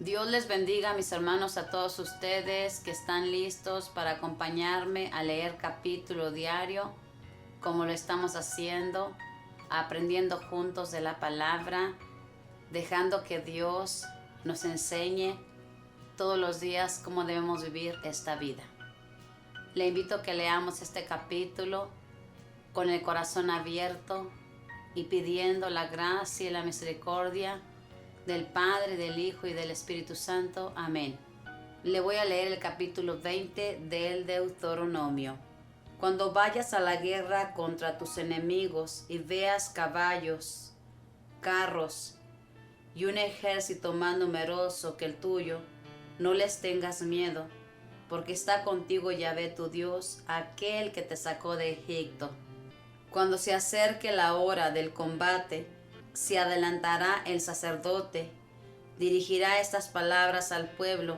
Dios les bendiga, mis hermanos, a todos ustedes que están listos para acompañarme a leer capítulo diario, como lo estamos haciendo, aprendiendo juntos de la palabra, dejando que Dios nos enseñe todos los días cómo debemos vivir esta vida. Le invito a que leamos este capítulo con el corazón abierto y pidiendo la gracia y la misericordia del Padre, del Hijo y del Espíritu Santo. Amén. Le voy a leer el capítulo 20 del Deuteronomio. Cuando vayas a la guerra contra tus enemigos y veas caballos, carros y un ejército más numeroso que el tuyo, no les tengas miedo, porque está contigo Yahvé tu Dios, aquel que te sacó de Egipto. Cuando se acerque la hora del combate, se adelantará el sacerdote, dirigirá estas palabras al pueblo.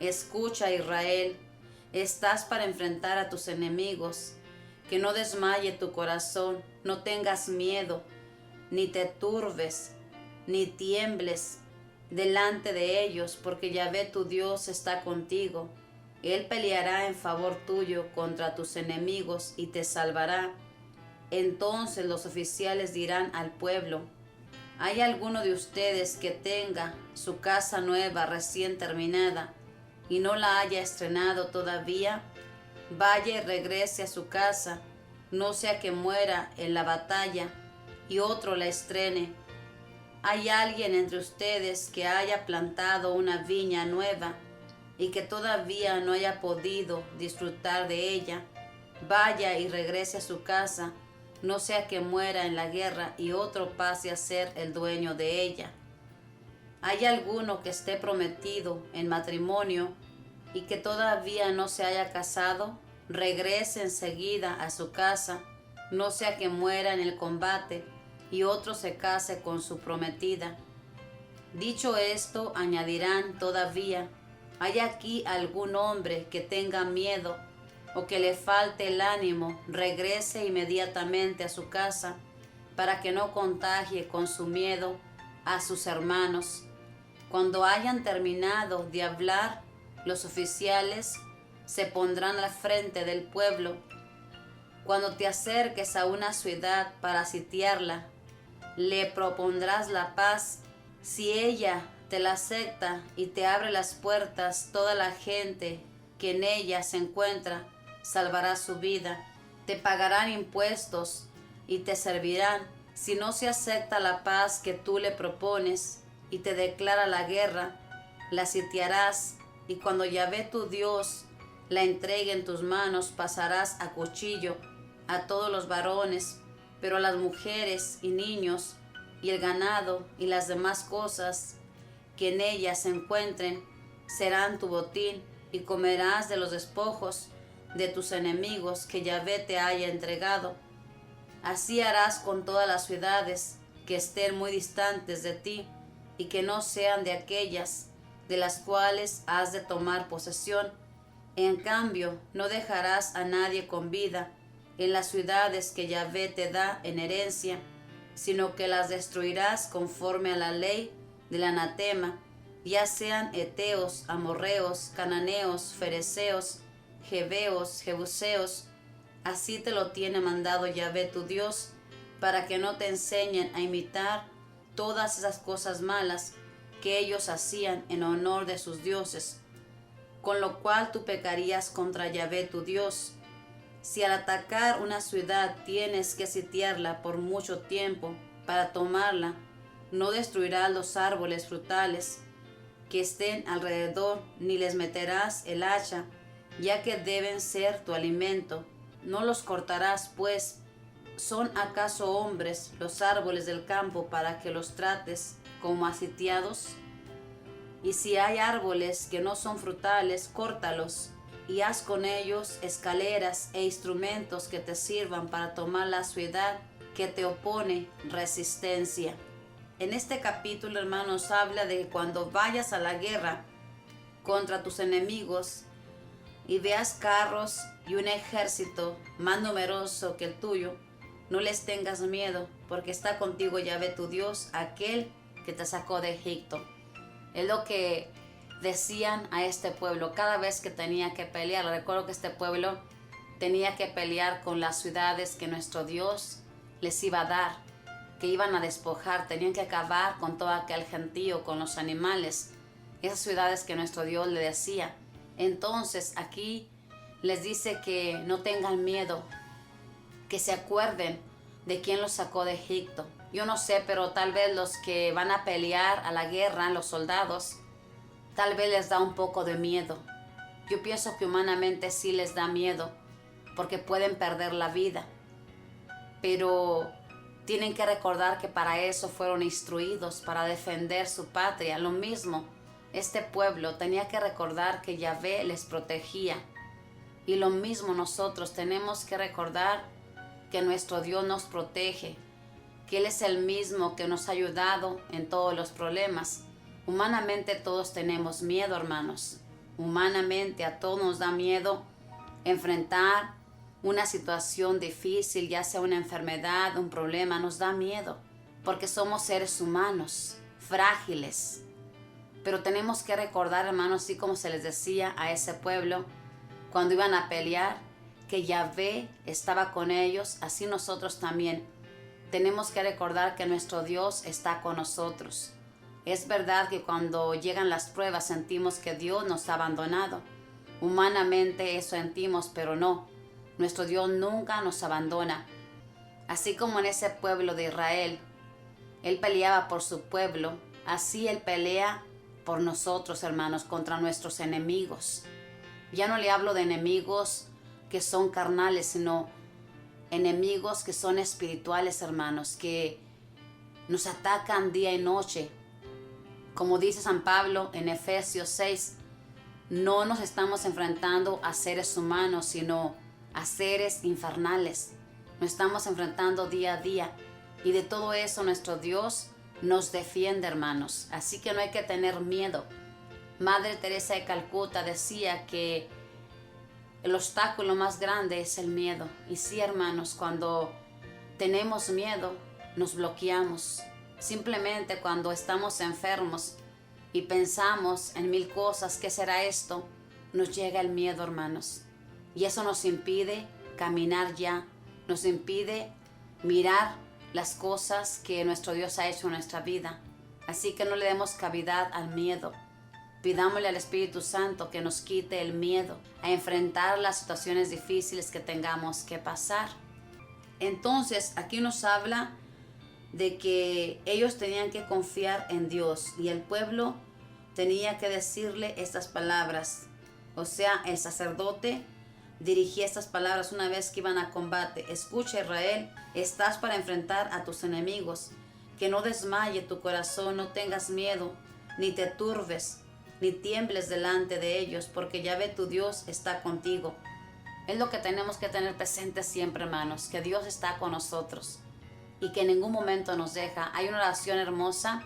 Escucha, Israel, estás para enfrentar a tus enemigos. Que no desmaye tu corazón, no tengas miedo, ni te turbes, ni tiembles delante de ellos, porque Yahvé tu Dios está contigo. Él peleará en favor tuyo contra tus enemigos y te salvará. Entonces los oficiales dirán al pueblo: ¿hay alguno de ustedes que tenga su casa nueva recién terminada y no la haya estrenado todavía? Vaya y regrese a su casa, no sea que muera en la batalla y otro la estrene. ¿Hay alguien entre ustedes que haya plantado una viña nueva y que todavía no haya podido disfrutar de ella? Vaya y regrese a su casa, no sea que muera en la guerra y otro pase a ser el dueño de ella. ¿Hay alguno que esté prometido en matrimonio y que todavía no se haya casado? Regrese enseguida a su casa, no sea que muera en el combate y otro se case con su prometida. Dicho esto, añadirán todavía: ¿hay aquí algún hombre que tenga miedo o que le falte el ánimo? Regrese inmediatamente a su casa para que no contagie con su miedo a sus hermanos. Cuando hayan terminado de hablar, los oficiales se pondrán al frente del pueblo. Cuando te acerques a una ciudad para sitiarla, le propondrás la paz. Si ella te la acepta y te abre las puertas, toda la gente que en ella se encuentra salvará su vida. Te pagarán impuestos y te servirán. Si no se acepta la paz que tú le propones y te declara la guerra, la sitiarás, y cuando Yahvé tu Dios la entregue en tus manos, pasarás a cuchillo a todos los varones, pero a las mujeres y niños y el ganado y las demás cosas que en ella se encuentren serán tu botín, y comerás de los despojos de tus enemigos que Yahvé te haya entregado. Así harás con todas las ciudades que estén muy distantes de ti y que no sean de aquellas de las cuales has de tomar posesión. En cambio, no dejarás a nadie con vida en las ciudades que Yahvé te da en herencia, sino que las destruirás conforme a la ley del anatema, ya sean heteos, amorreos, cananeos, fereceos, jebeos, jebuseos. Así te lo tiene mandado Yahvé tu Dios, para que no te enseñen a imitar todas esas cosas malas que ellos hacían en honor de sus dioses, con lo cual tú pecarías contra Yahvé tu Dios. Si al atacar una ciudad tienes que sitiarla por mucho tiempo para tomarla, no destruirás los árboles frutales que estén alrededor, ni les meterás el hacha, ya que deben ser tu alimento. No los cortarás, pues, ¿son acaso hombres los árboles del campo para que los trates como a sitiados? Y si hay árboles que no son frutales, córtalos, y haz con ellos escaleras e instrumentos que te sirvan para tomar la ciudad que te opone resistencia. En este capítulo, hermanos, habla de que cuando vayas a la guerra contra tus enemigos y veas carros y un ejército más numeroso que el tuyo, no les tengas miedo, porque está contigo Yahvé tu Dios, aquel que te sacó de Egipto. Es lo que decían a este pueblo cada vez que tenía que pelear. Recuerdo que este pueblo tenía que pelear con las ciudades que nuestro Dios les iba a dar, que iban a despojar. Tenían que acabar con todo aquel gentío, con los animales, esas ciudades que nuestro Dios le decía. Entonces aquí les dice que no tengan miedo, que se acuerden de quién los sacó de Egipto. Yo no sé, pero tal vez los que van a pelear a la guerra, los soldados, tal vez les da un poco de miedo. Yo pienso que humanamente sí les da miedo, porque pueden perder la vida. Pero tienen que recordar que para eso fueron instruidos, para defender su patria. Lo mismo, este pueblo tenía que recordar que Yahvé les protegía. Y lo mismo nosotros tenemos que recordar que nuestro Dios nos protege, que Él es el mismo que nos ha ayudado en todos los problemas. Humanamente todos tenemos miedo, hermanos. Humanamente a todos nos da miedo enfrentar una situación difícil, ya sea una enfermedad, un problema, nos da miedo, porque somos seres humanos, frágiles. Pero tenemos que recordar, hermanos, así como se les decía a ese pueblo, cuando iban a pelear, que Yahvé estaba con ellos, así nosotros también. Tenemos que recordar que nuestro Dios está con nosotros. Es verdad que cuando llegan las pruebas sentimos que Dios nos ha abandonado. Humanamente eso sentimos, pero no. Nuestro Dios nunca nos abandona. Así como en ese pueblo de Israel, Él peleaba por su pueblo, así Él pelea por nosotros, hermanos, contra nuestros enemigos. Ya no le hablo de enemigos que son carnales, sino enemigos que son espirituales, hermanos, que nos atacan día y noche. Como dice San Pablo en Efesios 6, no nos estamos enfrentando a seres humanos, sino a seres infernales. Nos estamos enfrentando día a día. Y de todo eso nuestro Dios nos defiende, hermanos. Así que no hay que tener miedo. Madre Teresa de Calcuta decía que el obstáculo más grande es el miedo. Y sí, hermanos, cuando tenemos miedo, nos bloqueamos. Simplemente cuando estamos enfermos y pensamos en mil cosas, ¿qué será esto? Nos llega el miedo, hermanos. Y eso nos impide caminar ya, nos impide mirar las cosas que nuestro Dios ha hecho en nuestra vida. Así que no le demos cavidad al miedo. Pidámosle al Espíritu Santo que nos quite el miedo a enfrentar las situaciones difíciles que tengamos que pasar. Entonces, aquí nos habla de que ellos tenían que confiar en Dios y el pueblo tenía que decirle estas palabras. O sea, el sacerdote dirigía estas palabras una vez que iban a combate. Escucha, Israel, estás para enfrentar a tus enemigos. Que no desmaye tu corazón, no tengas miedo, ni te turbes, ni tiembles delante de ellos, porque Yahvé tu Dios está contigo. Es lo que tenemos que tener presente siempre, hermanos, que Dios está con nosotros y que en ningún momento nos deja. Hay una oración hermosa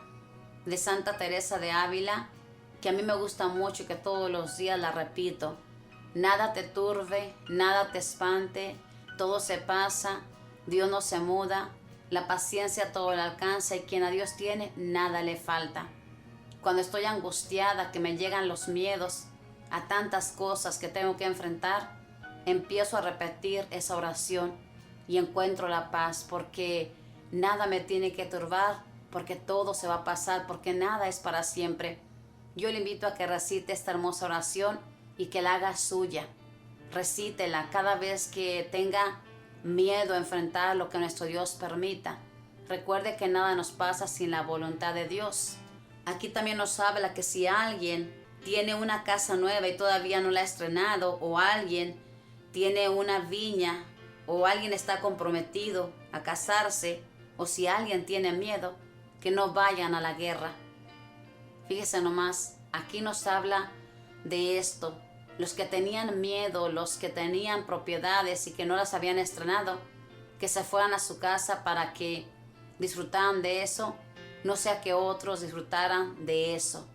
de Santa Teresa de Ávila que a mí me gusta mucho y que todos los días la repito. Nada te turbe, nada te espante, todo se pasa, Dios no se muda, la paciencia todo le alcanza y quien a Dios tiene, nada le falta. Cuando estoy angustiada, que me llegan los miedos a tantas cosas que tengo que enfrentar, empiezo a repetir esa oración y encuentro la paz, porque nada me tiene que turbar, porque todo se va a pasar, porque nada es para siempre. Yo le invito a que recite esta hermosa oración y que la haga suya. Recítela cada vez que tenga miedo a enfrentar lo que nuestro Dios permita. Recuerde que nada nos pasa sin la voluntad de Dios. Aquí también nos habla que si alguien tiene una casa nueva y todavía no la ha estrenado, o alguien tiene una viña, o alguien está comprometido a casarse, o si alguien tiene miedo, que no vayan a la guerra. Fíjese nomás, aquí nos habla de esto. Los que tenían miedo, los que tenían propiedades y que no las habían estrenado, que se fueran a su casa para que disfrutaran de eso, no sea que otros disfrutaran de eso.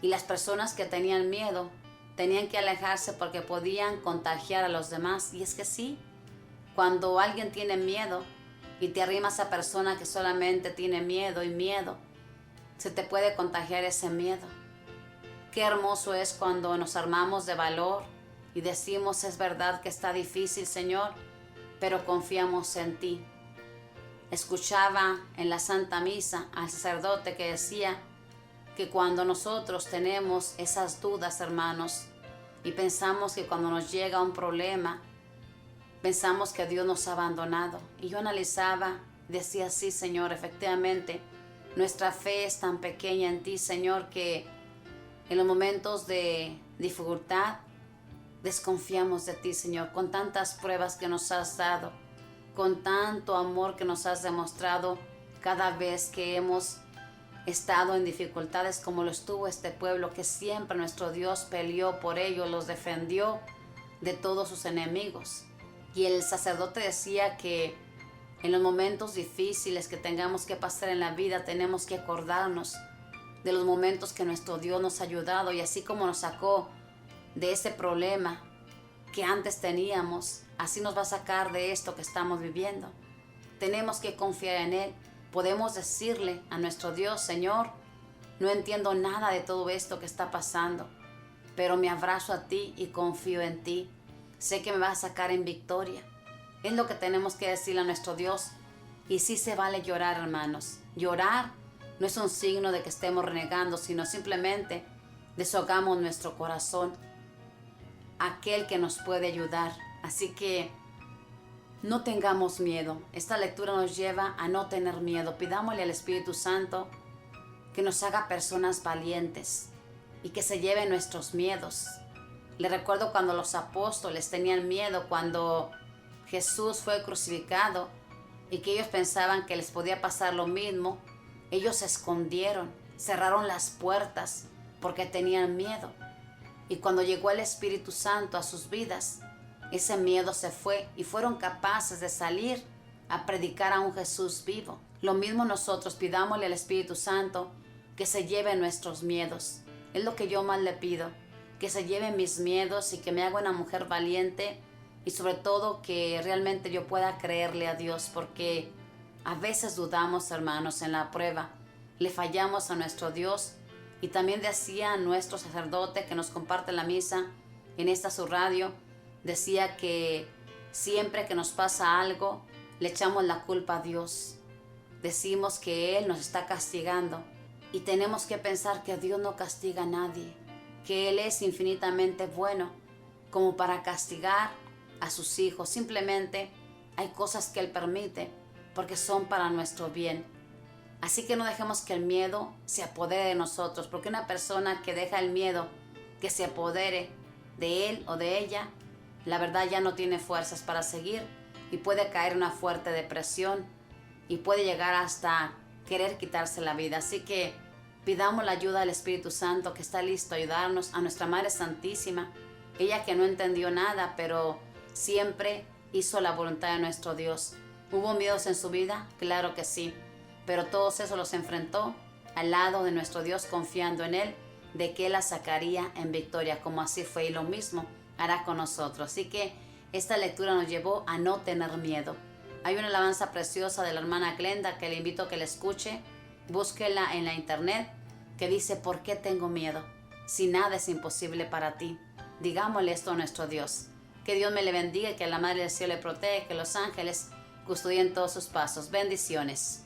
Y las personas que tenían miedo tenían que alejarse porque podían contagiar a los demás. Y es que sí, cuando alguien tiene miedo y te arrima a esa persona que solamente tiene miedo y miedo, se te puede contagiar ese miedo. Qué hermoso es cuando nos armamos de valor y decimos, es verdad que está difícil, Señor, pero confiamos en ti. Escuchaba en la Santa Misa al sacerdote que decía que cuando nosotros tenemos esas dudas, hermanos, y pensamos que cuando nos llega un problema, pensamos que Dios nos ha abandonado. Y yo analizaba, decía, sí, Señor, efectivamente, nuestra fe es tan pequeña en ti, Señor, que en los momentos de dificultad desconfiamos de ti, Señor, con tantas pruebas que nos has dado, con tanto amor que nos has demostrado cada vez que hemos estado en dificultades como lo estuvo este pueblo, que siempre nuestro Dios peleó por ellos, los defendió de todos sus enemigos. Y el sacerdote decía que en los momentos difíciles que tengamos que pasar en la vida, tenemos que acordarnos de los momentos que nuestro Dios nos ha ayudado, y así como nos sacó de ese problema que antes teníamos, así nos va a sacar de esto que estamos viviendo. Tenemos que confiar en Él. Podemos decirle a nuestro Dios, Señor, no entiendo nada de todo esto que está pasando, pero me abrazo a ti y confío en ti. Sé que me vas a sacar en victoria. Es lo que tenemos que decirle a nuestro Dios. Y sí se vale llorar, hermanos. Llorar no es un signo de que estemos renegando, sino simplemente deshogamos nuestro corazón a aquel que nos puede ayudar. Así que no tengamos miedo. Esta lectura nos lleva a no tener miedo. Pidámosle al Espíritu Santo que nos haga personas valientes y que se lleve nuestros miedos. Le recuerdo cuando los apóstoles tenían miedo cuando Jesús fue crucificado y que ellos pensaban que les podía pasar lo mismo. Ellos se escondieron, cerraron las puertas porque tenían miedo. Y cuando llegó el Espíritu Santo a sus vidas, ese miedo se fue y fueron capaces de salir a predicar a un Jesús vivo. Lo mismo nosotros, pidámosle al Espíritu Santo que se lleve nuestros miedos. Es lo que yo más le pido, que se lleve mis miedos y que me haga una mujer valiente, y sobre todo que realmente yo pueda creerle a Dios, porque a veces dudamos, hermanos, en la prueba, le fallamos a nuestro Dios. Y también decía nuestro sacerdote que nos comparte la misa en esta su radio, decía que siempre que nos pasa algo, le echamos la culpa a Dios. Decimos que Él nos está castigando, y tenemos que pensar que Dios no castiga a nadie, que Él es infinitamente bueno como para castigar a sus hijos. Simplemente hay cosas que Él permite porque son para nuestro bien. Así que no dejemos que el miedo se apodere de nosotros, porque una persona que deja el miedo que se apodere de él o de ella, la verdad ya no tiene fuerzas para seguir y puede caer en una fuerte depresión y puede llegar hasta querer quitarse la vida. Así que pidamos la ayuda del Espíritu Santo, que está listo a ayudarnos, a nuestra Madre Santísima, ella que no entendió nada, pero siempre hizo la voluntad de nuestro Dios. ¿Hubo miedos en su vida? Claro que sí, pero todos esos los enfrentó al lado de nuestro Dios, confiando en Él, de que Él la sacaría en victoria, como así fue, y lo mismo hará con nosotros. Así que esta lectura nos llevó a no tener miedo. Hay una alabanza preciosa de la hermana Glenda que le invito a que la escuche. Búsquela en la internet, que dice: ¿por qué tengo miedo? Si nada es imposible para ti. Digámosle esto a nuestro Dios. Que Dios me le bendiga y que la Madre del Cielo le proteja, que los ángeles custodien todos sus pasos. Bendiciones.